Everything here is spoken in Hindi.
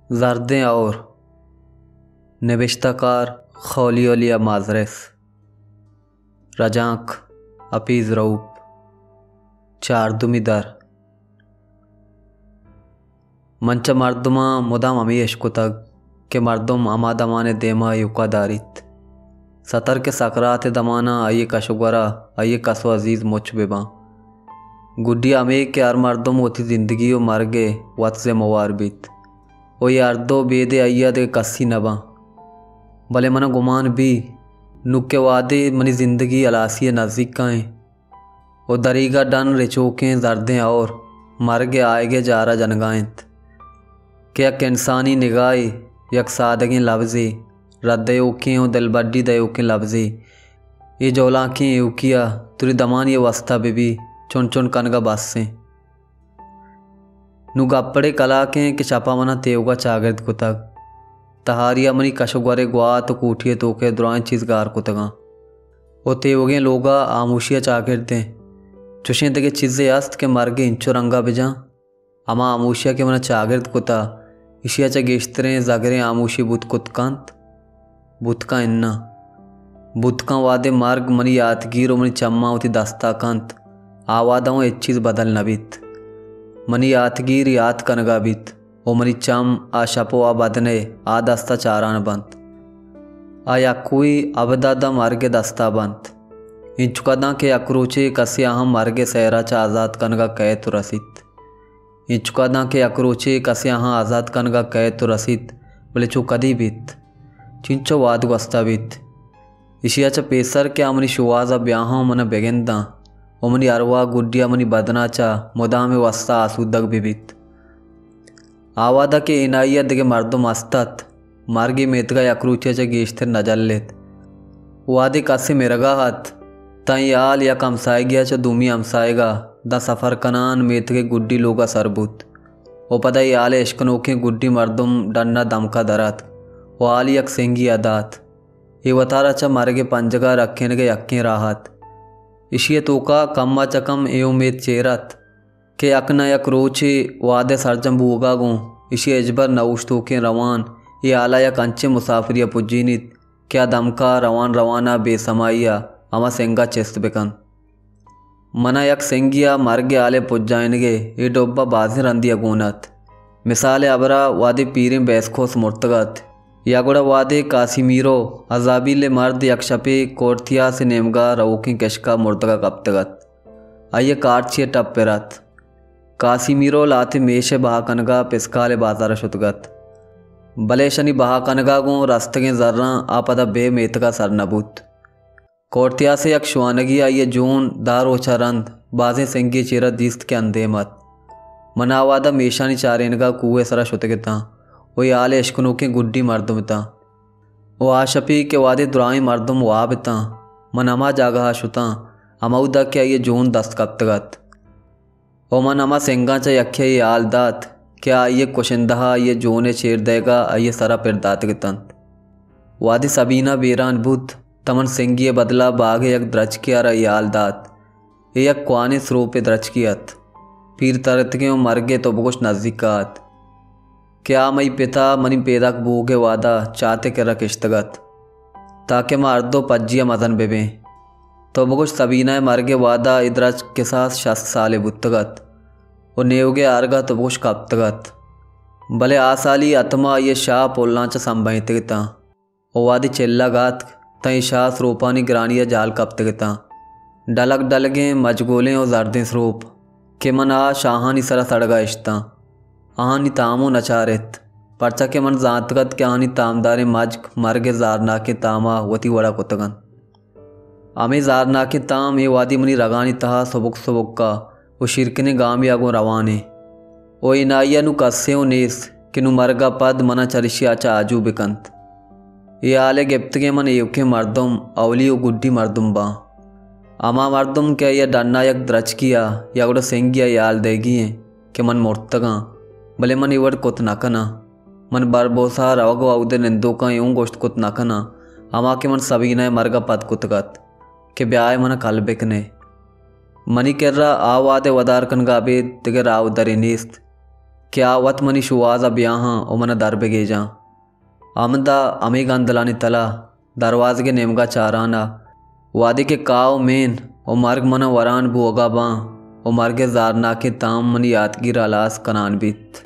ज़र्दें और नविश्ताकार खौलियोलिया माजरेस रजाक अपीज़ रऊप चारदुमी दर मंच मर्दमा मुदाम अमीश कुतग के मर्दम अमा दमाने देमा युका दारित सतर के सकरात दमाना आये कशुगरा आये कसो अजीज़ मुच बेबा गुड्डी अमे के अर मर्दम होती ज़िंदगी ओ मर गे वत से मवार बीत ओ यारदो बेदे अय्या दे कस्सी नबा भले मना गुमान भी नुक्के वादे मनी ज़िंदगी अलासी नज़दीक काएँ ओ दरीगा डन रिचोकें जर्दें और मर गे आएगे जारा जनगाएंत के यक इंसानी निगाही यक सादगी लफ्ज़ी रद्द उकें ओ दिलबड्डी दयोकें लफ्ज़ी ये जोलाकें युकिया तुरी दमान ये वस्ता बेबी चुन चुन कनगा बस से नु गप्पड़े कलाकें कि छपा मना तेवगा चागिर्द कुतग तहारिया मनी कशुगरे गुआ तो कूठिए तो के दुरान चीज़ गार कुतगा ओ तेवगे लोगा आमूशिया चागिर्दें चुशें तके चीज़े अस्त के मरगे इंचो रंगा बिजा अमा आमूशिया के मना चागिर्द कुता इशिया चा गेश्तरें जगरें आमूशी बुतकुतकांत बुतका इन्ना बुतका वादे मार्ग मनी यादगीर मनी चम्मा होती दस्ताकांत आवादाओं एक चीज़ बदल नबित मनी यादगीर याद कनगाबित ओ मनी चम आ शपो आ बदने आ दस्ता चारान बंत आ यकुई अबदादा मार्गे दस्ता बंत इंचुकदा के अक्रोचे कसे अहम मार्गे सहरा चा आज़ाद कनगा कह तो रसित इंचुकदा के अक्रोचे कसे अहाँ आज़ाद कनगा कह तो रसित बोले चो कदी बीत चिंचो वाद वस्ता बीत इशिया चा पेसर के अमनी शुआजा ब्याहों मन बेगेंदा ओमनी अरवा गुड्डिया मनी बदनाचा मुदामे वस्ता आसूदग बिबित आवादा के इनाइया दिगे मर्दम अस्तत मार्गी मेतगा यक्रूचे चे गेश्तर नजल्लेत वादे कसे मेरगा हाथ तई आल या कमसाएगिया च दूमी अमसाएगा द सफ़र कनान मेतगे गुड्डी लोगा सरबूत ओ पदा आल इश्कनोके गुड्डी मर्दम डन्ना दमका दरात ओ आल यक सेंगी अदात ये वतारा च मरगे पंजगा रखें के यक्कें राहत इशिये तोका कम्मा चकम ए उम्मीद चेरत के अकना यक रोचे वादे सरजम बूगा गो इशिये अजबर नऊश तोके रवान ये आला यक अंचे मुसाफिरिया पुजीनित क्या दमका रवान रवाना बेसमाइया अमा सेंगा चेस्त बेकन मना यक सेंगिया मरगे आले पुज्जाइनगे ये डोब्बा बाजे रंदिया गोनत मिसाले अबरा वादे पीरें बैसखोस मुर्तगत यागुड़ा वादे कासिमीरो अजाबिले मर्द यक्षपे कोर्थिया से नेमगा रवोकी कशका मुर्तगा कप्तगत आइये कार्चिए टप पेरत कासिमीरो लाते मेशे बहाकनगा पिस्काले बाजार शुतगत भले शनि बहाकनगा गो रस्तगे जर्रा आपदा बे मेतगा सरनबूत कोर्थिया से यक शुआनगी आइये जून दारोचा रंद बाजे सेंगी चेरा दीस्त के अंधे मत मनावादा मेशानी चारेनगा कुएं सरा शुतगता वो आले इश्कनों के गुड्डी मर्दम ता वो आशपी के वादे दुराई मर्दम वाबता मन अमा जागा शुता अमऊदा क्या ये जून दस्त कप्तगत ओ मन अमा सेंगा चा यख्या ये आलदात क्या ये कुशिंदहा ये जोने चेर देगा आइये सरा फिर दात तंत वादे सबीना बेरान बुत तमन सेंगी बदला बागे यक द्रच किया रहा ये आलदात ये यक क्वाने स्रोपे द्रच कियत पीर तरतगे मरगे तो बकुश नज़दीकात क्या मई पिता मनी पेदाक बूगे वादा चाहते के रख इश्तगत ताकि मर्दो पज्जिया मदन बेबे तो बकुश सबीना मरगे वादा इदरज के साथ शस्त साले बुत्तगत और नेवगे आरगा तो बकुश कप्तगत भले आसाली अतमा ये शाह पोलना च संभयतगता ओ वादी चिल्ला गात तई शाह सरूपानी ग्रानिया जाल कप्तगता डलक डलगे मजगोलें और जर्दें सरूप के मन आ शाहानी सरा सड़गा इश्ता आहानी तामो नचारित परचा के मन जातगत के आहानी तामदारे मजक मरगे जारना के तामा वती वड़ा कुतगन आमे जारना के ताम ये वादी मनी रगानी तहा सबुक सबुक का वो शिरकने गाम यागो रवाने ओ इनाइया नु कस्से ओ नेस कि नु मरगा पद मना चरिशिया चा आजू बिकंत ये आले गिप्तगे मन एवके मर्दम अवली ओ गुड्डी मर्दम बा अमा मर्दम क्या ये डन्ना यक द्रच किया या गुड़ा सेंगिया याल देगी है कि मन मुर्तगा भले मन इवर कुत नकना मन बरबोसा रवगो अवदे निंदो का यूं गोश्त कुत नकना अमा के मन सबीना मरगा पद कुतगत के ब्याय मन कलबेकने मनी कर्रा आवादे वदार कनगाबे तिगे राव दरे नीस्त क्या वत मनी शुआज अब यहाँ ओ मना दर पे गे जा आमदा अमी गंदलानी तला दरवाजे के नेमगा चाराना वादी के काव मेन ओ मार्ग मना वरान बुओगा बा ओ मार्गे जारना के ताम मनी यादगिर अलास कनान बीत।